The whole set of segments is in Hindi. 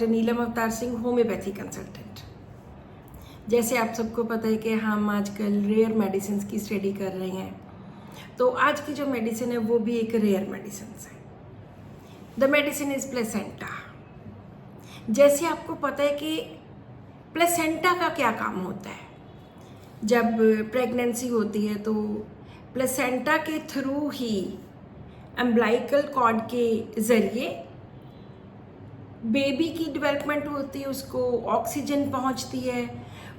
डॉक्टर नीलम अवतार सिंह, होम्योपैथी कंसल्टेंट। जैसे आप सबको पता है कि हम आजकल रेयर मेडिसिन की स्टडी कर रहे हैं, तो आज की जो मेडिसिन है वो भी एक रेयर मेडिसिन है। The medicine is placenta. जैसे आपको पता है कि प्लेसेंटा का क्या काम होता है, जब प्रेगनेंसी होती है तो प्लेसेंटा के थ्रू ही अम्बिलिकल कॉर्ड के ज़रिए बेबी की डेवलपमेंट होती है, उसको ऑक्सीजन पहुंचती है,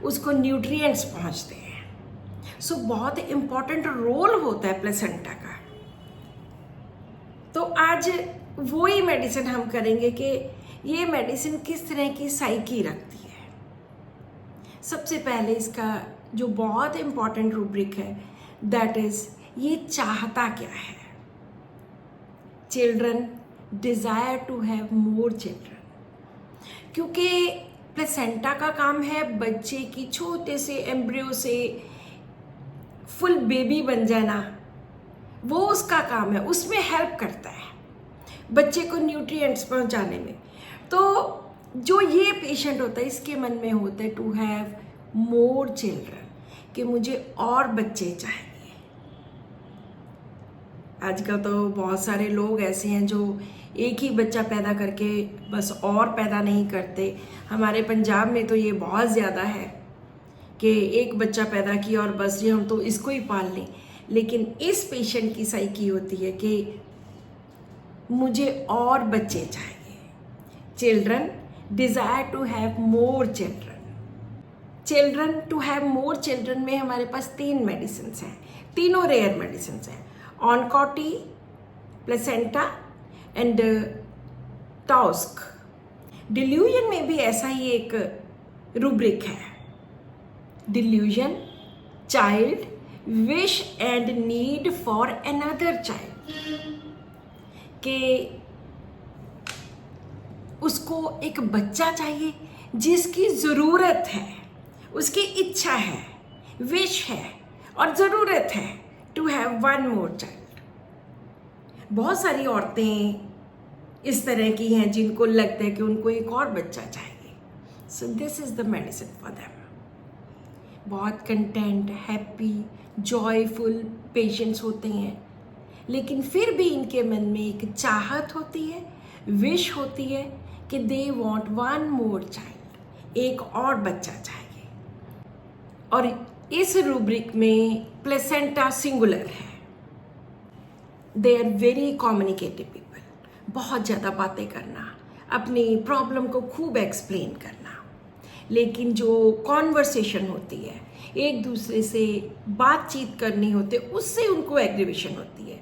उसको न्यूट्रिएंट्स पहुंचते हैं। सो बहुत इम्पॉर्टेंट रोल होता है प्लेसेंटा का। तो आज वो ही मेडिसिन हम करेंगे कि ये मेडिसिन किस तरह की साइकी रखती है। सबसे पहले इसका जो बहुत इम्पॉर्टेंट रूब्रिक है, दैट इज ये चाहता क्या है। Children desire to have more children, क्योंकि प्लेसेंटा का काम है बच्चे की छोटे से एम्ब्रियो से फुल बेबी बन जाना, वो उसका काम है, उसमें हेल्प करता है बच्चे को न्यूट्रिएंट्स पहुंचाने में। तो जो ये पेशेंट होता है इसके मन में होता है टू हैव मोर चिल्ड्रन, कि मुझे और बच्चे चाहिए। आजकल तो बहुत सारे लोग ऐसे हैं जो एक ही बच्चा पैदा करके बस और पैदा नहीं करते। हमारे पंजाब में तो ये बहुत ज़्यादा है कि एक बच्चा पैदा किया और बस ये हम तो इसको ही पाल लें। लेकिन इस पेशेंट की साइकी होती है कि मुझे और बच्चे चाहिए। Children desire to have more children. Children to have more children में हमारे पास 3 मेडिसिन हैं, तीनों रेयर मेडिसिन हैं, ऑनकोटी, प्लेसेंटा एंड टॉस्क। डिल्यूजन में भी ऐसा ही एक रूब्रिक है, delusion, child, wish and need for another child, कि उसको एक बच्चा चाहिए जिसकी ज़रूरत है, उसकी इच्छा है, विश है और ज़रूरत है to have one more child. बहुत सारी औरतें इस तरह की हैं जिनको लगता है कि उनको एक और बच्चा चाहिए। So this is the medicine for them. बहुत कंटेंट, हैप्पी, जॉयफुल पेशेंट्स होते हैं, लेकिन फिर भी इनके मन में एक चाहत होती है, विश होती है कि they want one more child, एक और बच्चा चाहिए। और इस रूब्रिक में प्लेसेंटा सिंगुलर है। They are very communicative people, बहुत ज़्यादा बातें करना, अपनी प्रॉब्लम को खूब एक्सप्लेन करना, लेकिन जो कॉन्वर्सेशन होती है, एक दूसरे से बातचीत करनी होती है, उससे उनको एग्रीवेशन होती है।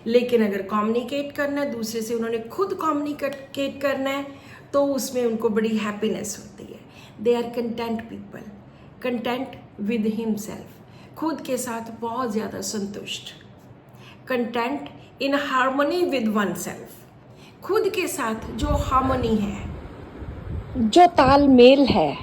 लेकिन अगर कम्युनिकेट करना है, दूसरे से उन्होंने खुद कम्युनिकेट करना है, तो उसमें उनको बड़ी हैप्पीनेस होती है। They are content people, content with himself, खुद के साथ बहुत ज़्यादा संतुष्ट, content in harmony with oneself, खुद के साथ जो हार्मनी है, जो तालमेल है,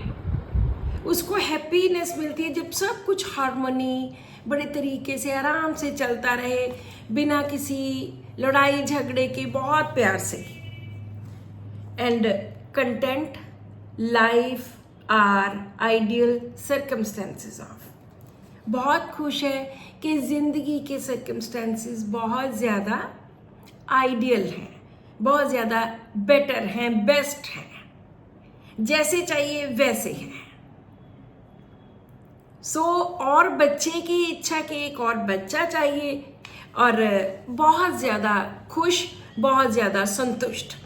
उसको हैप्पीनेस मिलती है जब सब कुछ हार्मनी बड़े तरीके से आराम से चलता रहे, बिना किसी लड़ाई झगड़े के, बहुत प्यार से। And content life are ideal circumstances of, बहुत खुश है कि ज़िंदगी के सर्कमस्टेंसेस बहुत ज़्यादा आइडियल हैं, बहुत ज़्यादा बेटर हैं, बेस्ट हैं, जैसे चाहिए वैसे हैं। सो और बच्चे की इच्छा कि एक और बच्चा चाहिए, और बहुत ज़्यादा खुश, बहुत ज़्यादा संतुष्ट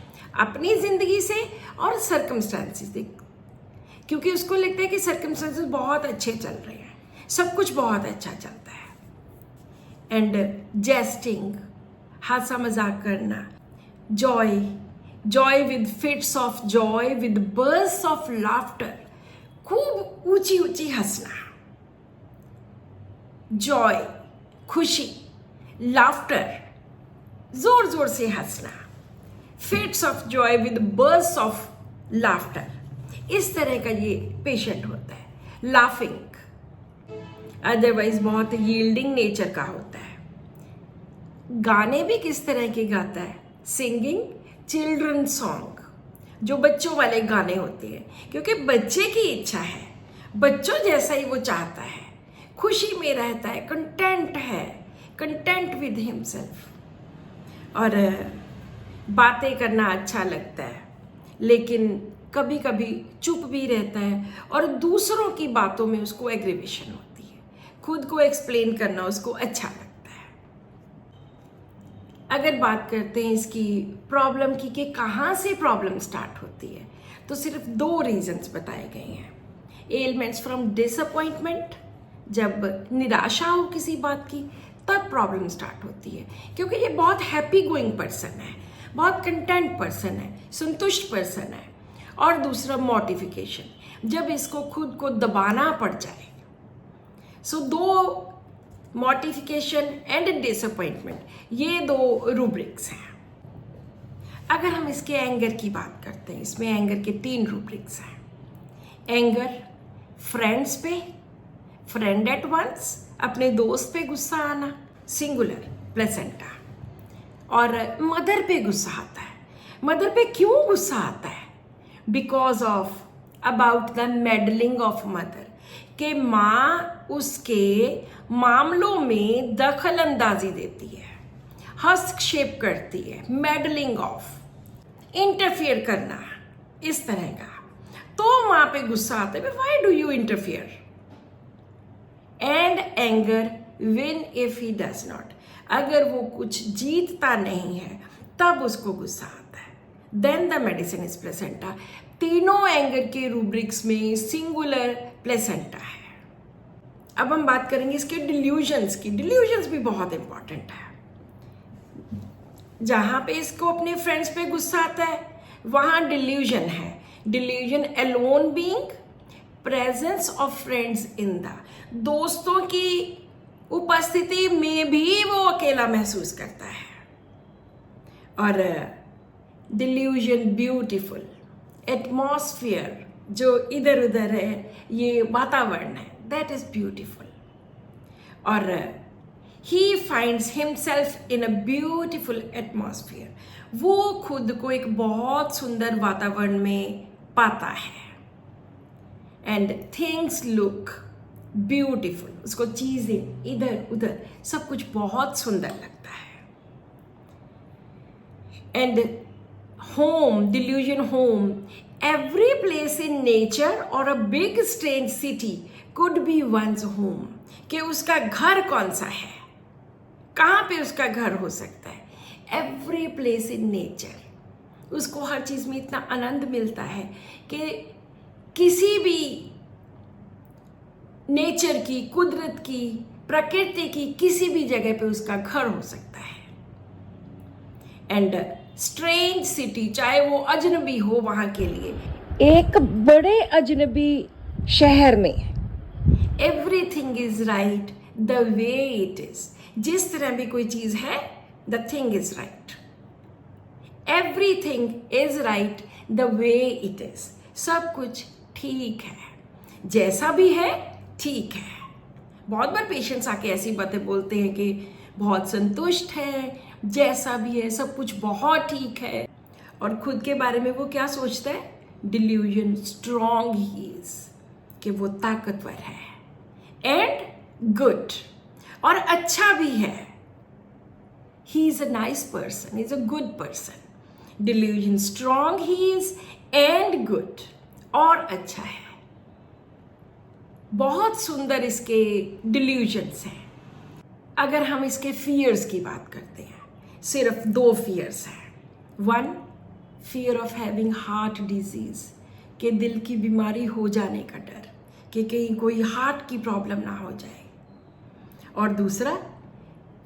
अपनी ज़िंदगी से और सर्कमस्टेंसेस से, क्योंकि उसको लगता है कि सर्कमस्टेंसेस बहुत अच्छे चल रहे हैं, सब कुछ बहुत अच्छा चलता है। एंड जेस्टिंग, हंसा मजाक करना, Joy with fits of Joy, with burst of laughter, खूब ऊंची ऊंची हंसना, जॉय, खुशी, लाफ्टर, जोर जोर से हंसना, fits of Joy with burst of laughter, इस तरह का ये पेशेंट होता है। लाफिंग अदरवाइज बहुत यील्डिंग नेचर का होता है। गाने भी किस तरह के गाता है? सिंगिंग चिल्ड्रन सॉन्ग, जो बच्चों वाले गाने होते हैं, क्योंकि बच्चे की इच्छा है, बच्चों जैसा ही वो चाहता है, खुशी में रहता है, कंटेंट विद हिमसेल्फ। और बातें करना अच्छा लगता है, लेकिन कभी कभी चुप भी रहता है और दूसरों की बातों में उसको एग्रीवेशन होती है, खुद को एक्सप्लेन करना उसको अच्छा लगता है। अगर बात करते हैं इसकी प्रॉब्लम की कि कहाँ से प्रॉब्लम स्टार्ट होती है, तो सिर्फ 2 रीजंस बताए गए हैं। एलिमेंट्स फ्रॉम डिसअपॉइंटमेंट, जब निराशा हो किसी बात की तब प्रॉब्लम स्टार्ट होती है, क्योंकि ये बहुत हैप्पी गोइंग पर्सन है, बहुत कंटेंट पर्सन है, संतुष्ट पर्सन है। और दूसरा मॉडिफिकेशन, जब इसको खुद को दबाना पड़ जाए। सो 2 मॉडिफिकेशन एंड डिसअपॉइंटमेंट, ये 2 रूब्रिक्स हैं। अगर हम इसके एंगर की बात करते हैं, इसमें एंगर के 3 रूब्रिक्स हैं। एंगर फ्रेंड्स पे, फ्रेंड एट वंस, अपने दोस्त पे गुस्सा आना, सिंगुलर प्लेसेंटा। और मदर पे गुस्सा आता है। मदर पे क्यों गुस्सा आता है? Because of about the meddling of mother, कि माँ उसके मामलों में दखल अंदाजी देती है, हस्तक्षेप करती है, मेडलिंग ऑफ, इंटरफियर करना, इस तरह का। तो माँ पे गुस्सा आता है, why do you interfere? And anger win if he does not, अगर वो कुछ जीतता नहीं है तब उसको गुस्सा आता है। Then the medicine is placenta. तीनों एंगर के रूब्रिक्स में सिंगुलर प्लेसेंटा है। अब हम बात करेंगे इसके डिल्यूजन्स की। डिल्यूजन्स भी बहुत इंपॉर्टेंट है। जहां पे इसको अपने फ्रेंड्स पे गुस्सा आता है वहां डिल्यूजन है। Delusion alone being, presence of friends in the, दोस्तों की उपस्थिति में भी वो अकेला महसूस करता है। और डिल्यूजन ब्यूटीफुल, एटमॉस्फेयर जो इधर उधर है, ये वातावरण है, दैट इज ब्यूटीफुल। और he finds himself in a beautiful atmosphere, वो खुद को एक बहुत सुंदर वातावरण में पाता है। एंड थिंग्स लुक ब्यूटीफुल, उसको चीजें इधर उधर सब कुछ बहुत सुंदर लगता है। And home, delusion home, every place in nature और a big strange city could be once home, कि उसका घर कौन सा है, कहाँ पे उसका घर हो सकता है। एवरी प्लेस इन नेचर, उसको हर चीज में इतना आनंद मिलता है कि किसी भी नेचर की, कुदरत की, प्रकृति की किसी भी जगह पे उसका घर हो सकता है। एंड स्ट्रेंज सिटी, चाहे वो अजनबी हो वहां के लिए, एक बड़े अजनबी शहर में everything is right the way it is, जिस तरह भी कोई चीज है, the thing is right, everything is right the way it is, सब कुछ ठीक है, जैसा भी है ठीक है। बहुत बार पेशेंट्स आके ऐसी बातें बोलते हैं कि बहुत संतुष्ट है, जैसा भी है सब कुछ बहुत ठीक है, और खुद के बारे में वो क्या सोचता है? डिल्यूजन स्ट्रॉन्ग ही इज, कि वो ताकतवर है एंड गुड, और अच्छा भी है। He is a nice person, is a good person. Delusion strong he is and good, और अच्छा है। बहुत सुंदर इसके डिल्यूजन्स हैं। अगर हम इसके फियर्स की बात करते हैं, सिर्फ 2 फियर्स हैं। 1, fear of having heart disease, के दिल की बीमारी हो जाने का डर, कि कहीं कोई हार्ट की प्रॉब्लम ना हो जाए। और दूसरा,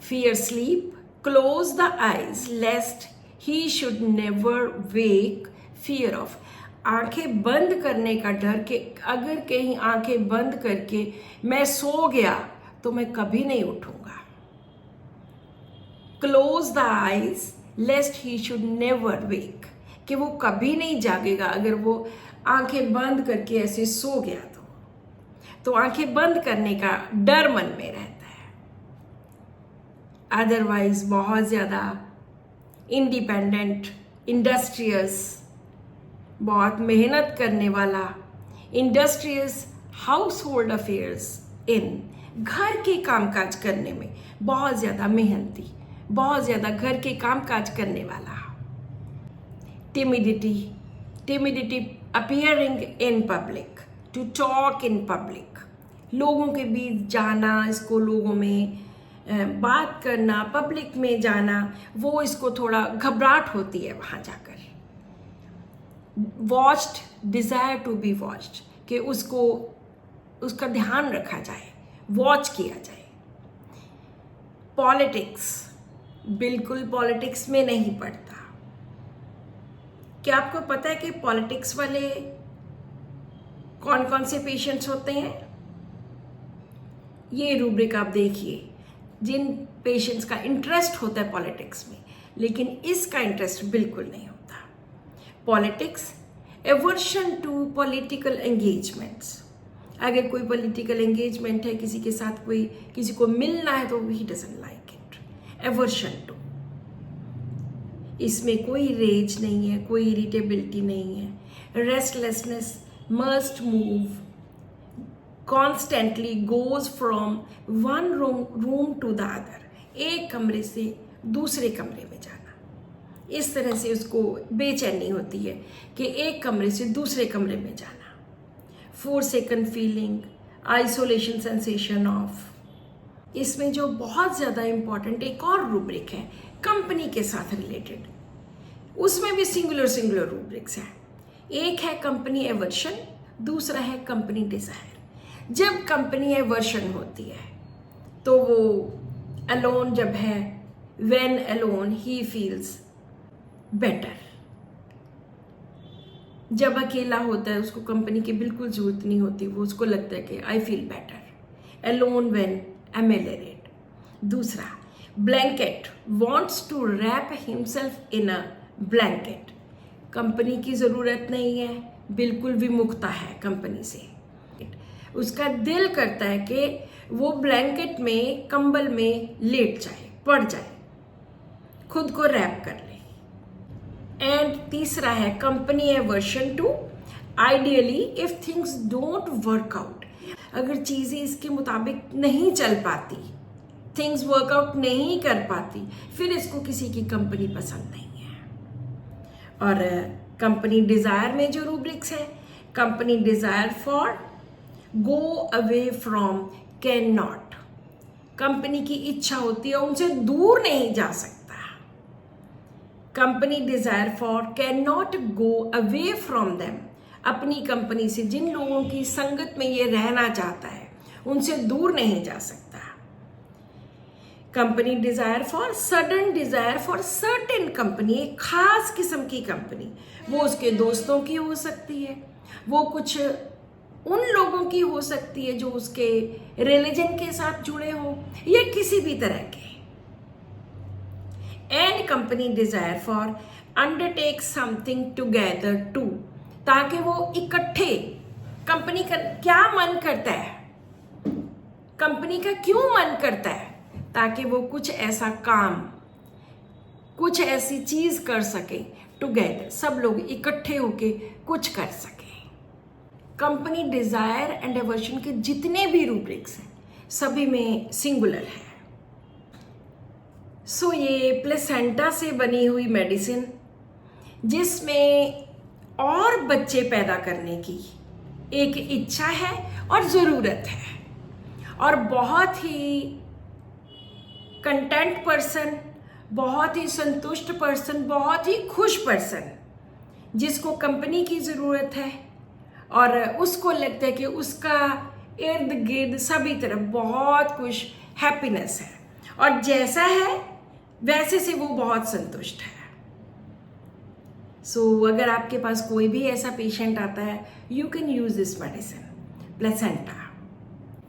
fear sleep, close the eyes lest he should never wake, fear of, आंखें बंद करने का डर, कि अगर कहीं आंखें बंद करके मैं सो गया तो मैं कभी नहीं उठूंगा। Close the eyes lest he should never wake, कि वो कभी नहीं जागेगा अगर वो आंखें बंद करके ऐसे सो गया तो आंखें बंद करने का डर मन में रहता है। अदरवाइज बहुत ज्यादा इंडिपेंडेंट, इंडस्ट्रियस, बहुत मेहनत करने वाला, industrious house hold affairs in, घर के कामकाज करने में बहुत ज़्यादा मेहनती, बहुत ज़्यादा घर के कामकाज करने वाला। Timidity appearing in public, to talk in public, लोगों के बीच जाना, इसको लोगों में बात करना, पब्लिक में जाना, वो इसको थोड़ा घबराहट होती है वहाँ जाकर। Watched, desire to be watched, कि उसका ध्यान रखा जाए, वॉच किया जाए। पॉलिटिक्स, बिल्कुल पॉलिटिक्स में नहीं पड़ता। क्या आपको पता है कि पॉलिटिक्स वाले कौन कौन से पेशेंट्स होते हैं? ये रूब्रिक आप देखिए, जिन पेशेंट्स का इंटरेस्ट होता है पॉलिटिक्स में, लेकिन इसका इंटरेस्ट बिल्कुल नहीं होता। Politics, aversion to political engagements, अगर कोई पॉलिटिकल एंगेजमेंट है, किसी के साथ कोई किसी को मिलना है, तो he doesn't like it. Aversion to, इसमें कोई रेज नहीं है, कोई इरिटेबिलिटी नहीं है। Restlessness, must move constantly, goes from one room to the other, एक कमरे से दूसरे कमरे में जाना। इस तरह से उसको बेचैनी होती है कि एक कमरे से दूसरे कमरे में जाना। Forsaken feeling, isolation sensation of. इसमें जो बहुत ज़्यादा इम्पॉर्टेंट एक और रूब्रिक है कंपनी के साथ रिलेटेड, उसमें भी सिंगुलर रूब्रिक्स हैं। एक है कंपनी एवर्शन, दूसरा है कंपनी डिज़ायर। जब कंपनी एवर्शन होती है तो वो अलोन जब है, when alone he feels better. जब अकेला होता है, उसको कंपनी की बिल्कुल जरूरत नहीं होती, वो उसको लगता है कि I feel better. Alone when ameliorate. दूसरा, blanket, wants to wrap himself in a blanket, company की ज़रूरत नहीं है, बिल्कुल विमुखता है कंपनी से। उसका दिल करता है कि वो ब्लैंकेट में, कंबल में लेट जाए, पड़ जाए, खुद को रैप कर ले। एंड तीसरा है company aversion to, ideally if things don't work out, अगर चीज़ें इसके मुताबिक नहीं चल पाती, थिंग्स वर्कआउट नहीं कर पाती, फिर इसको किसी की कंपनी पसंद नहीं है। और कंपनी डिज़ायर में जो रूब्रिक्स है, company desire for, go away from, can not, company की इच्छा होती है, उनसे दूर नहीं जा सकता। Company desire for, can not go away from them, अपनी कंपनी से, जिन लोगों की संगत में ये रहना चाहता है, उनसे दूर नहीं जा सकता। Company desire for, sudden desire for certain company, एक खास किस्म की कंपनी, वो उसके दोस्तों की हो सकती है, वो कुछ उन लोगों की हो सकती है जो उसके रिलीजन के साथ जुड़े हो, या किसी भी तरह के। And company desire for, undertake something together to, ताकि वो इकट्ठे, कंपनी का क्या मन करता है, कंपनी का क्यों मन करता है, ताकि वो कुछ ऐसा काम, कुछ ऐसी चीज कर सके, टुगेदर, सब लोग इकट्ठे होके कुछ कर सके। कंपनी डिजायर एंड एवर्शन के जितने भी रूब्रिक्स हैं, सभी में सिंगुलर है। सो ये प्लेसेंटा से बनी हुई मेडिसिन, जिसमें और बच्चे पैदा करने की एक इच्छा है और ज़रूरत है, और बहुत ही कंटेंट पर्सन, बहुत ही संतुष्ट पर्सन, बहुत ही खुश पर्सन, जिसको कंपनी की ज़रूरत है और उसको लगता है कि उसका इर्द गिर्द सभी तरफ बहुत कुछ हैप्पीनेस है, और जैसा है वैसे से वो बहुत संतुष्ट है। सो अगर आपके पास कोई भी ऐसा पेशेंट आता है, you can use this medicine placenta.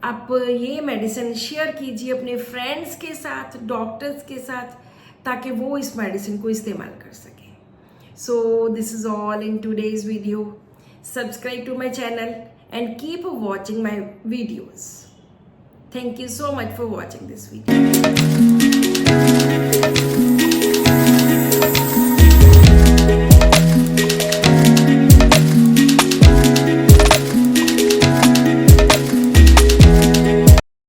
आप ये मेडिसिन शेयर कीजिए अपने फ्रेंड्स के साथ, डॉक्टर्स के साथ, ताकि वो इस मेडिसिन को इस्तेमाल कर सकें। So this is all in today's video. Subscribe to my channel and keep watching my videos. Thank you so much for watching this video.